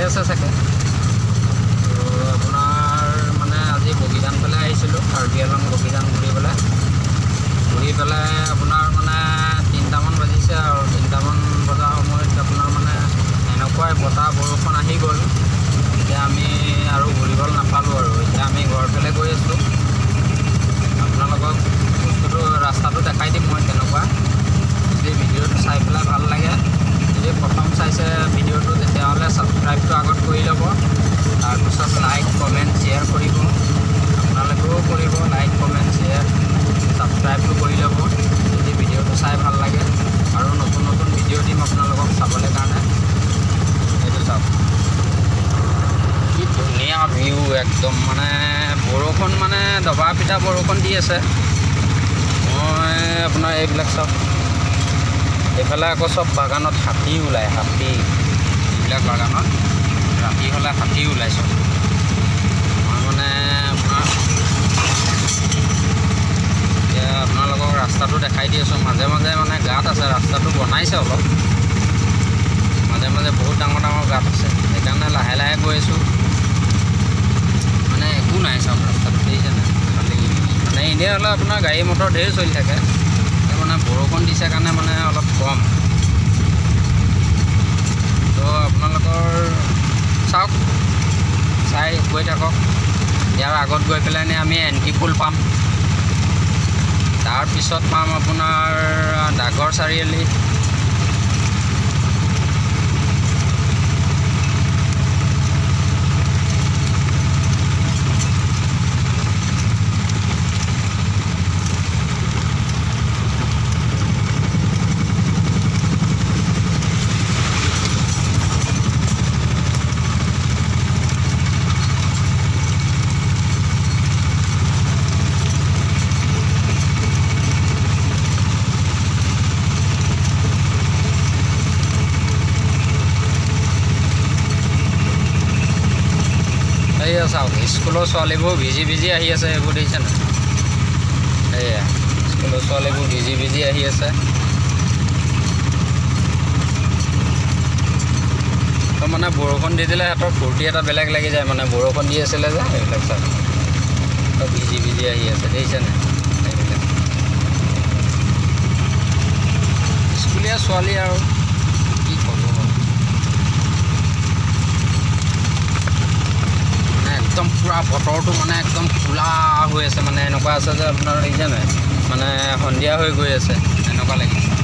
আছে চাগে। আৰু আপোনাৰ মানে আজি বগীজান ফালে আহিছিলোঁ, কাৰ্বি আংলং বগীজান ঘূৰি পেলাই আপোনাৰ মানে 3টামান বাজিছে আৰু 3টামান বজাৰ সময়ত আপোনাৰ মানে এনেকুৱাই বতাহ বৰষুণ আহি গ'ল। এতিয়া আমি আৰু ঘূৰিবলৈ নাপালোঁ আৰু এতিয়া আমি ঘৰ ফালে গৈ আছোঁ। আপোনালোকক বস্তুটো ৰাস্তাটো দেখাই দিম মই কেনেকুৱা। যদি ভিডিঅ'টো চাই পেলাই ভাল লাগে, যদি প্ৰথম চাইছে ভিডিঅ'টো তেতিয়াহ'লে ছাবস্ক্ৰাইবটো আগত কৰি ল'ব, তাৰপিছত লাইক কমেণ্ট শ্বেয়াৰ কৰিব। আপোনালোকেও কৰিব লাইক কমেণ্ট শ্বেয়াৰ ছাবস্ক্ৰাইবটো কৰি ল'ব যদি ভিডিঅ'টো চাই ভাল লাগে। আৰু নতুন নতুন ভিডিঅ' দিম আপোনালোকক চাবলৈ কাৰণে। এইটো চাওক কি ধুনীয়া ভিউ, একদম মানে বৰষুণ মানে দবা পিটা বৰষুণ দি আছে। মই আপোনাৰ এইবিলাক চাওক, এইফালে আকৌ চব বাগানত হাতী ওলায়, হাতী এইবিলাক বাগানত ৰাতি হ'লে হাতী ওলাই চব। মই মানে আপোনাৰ এতিয়া আপোনালোকক ৰাস্তাটো দেখাই দি আছোঁ। মাজে মাজে মানে গাঁত আছে, ৰাস্তাটো বনাইছে অলপ, মাজে মাজে বহুত ডাঙৰ ডাঙৰ গাঁত আছে, সেইকাৰণে লাহে লাহে গৈ আছোঁ। মানে একো নাই চাওক ৰাস্তাটো দেখিছে নাই, খালী মানে এনেই হ'লে আপোনাৰ গাড়ী মটৰ ঢেৰ চলি থাকে, মানে বৰষুণ দিছে কাৰণে মানে অলপ কম। তো আপোনালোকৰ চাওক, চাই গৈ থাকক। ইয়াৰ আগত গৈ পেলাই আমি এণ্টি পুল পাম, তাৰপিছত পাম আপোনাৰ ডাগৰ চাৰিআলি। এইয়া চাওক, স্কুলৰ ছোৱালীবোৰ ভিজি ভিজি আহি আছে, এইবোৰ দেখিছেনে? এইয়া স্কুলৰ ছোৱালীবোৰ ভিজি ভিজি আহি আছে। তো মানে বৰষুণ দি দিলে সিহঁতৰ ফূৰ্তি এটা বেলেগ লাগি যায়, মানে বৰষুণ দি আছিলে যে এইবিলাক চাওক, তো ভিজি ভিজি আহি আছে দেখিছেনে? এইবিলাক স্কুলীয়া ছোৱালী আৰু কি ক'ব। একদম পূৰা বতৰটো মানে একদম খোলা হৈ আছে, মানে এনেকুৱা আছে যে আপোনাৰ দেখিছে নাই, মানে সন্ধিয়া হৈ গৈ আছে এনেকুৱা লাগিছে।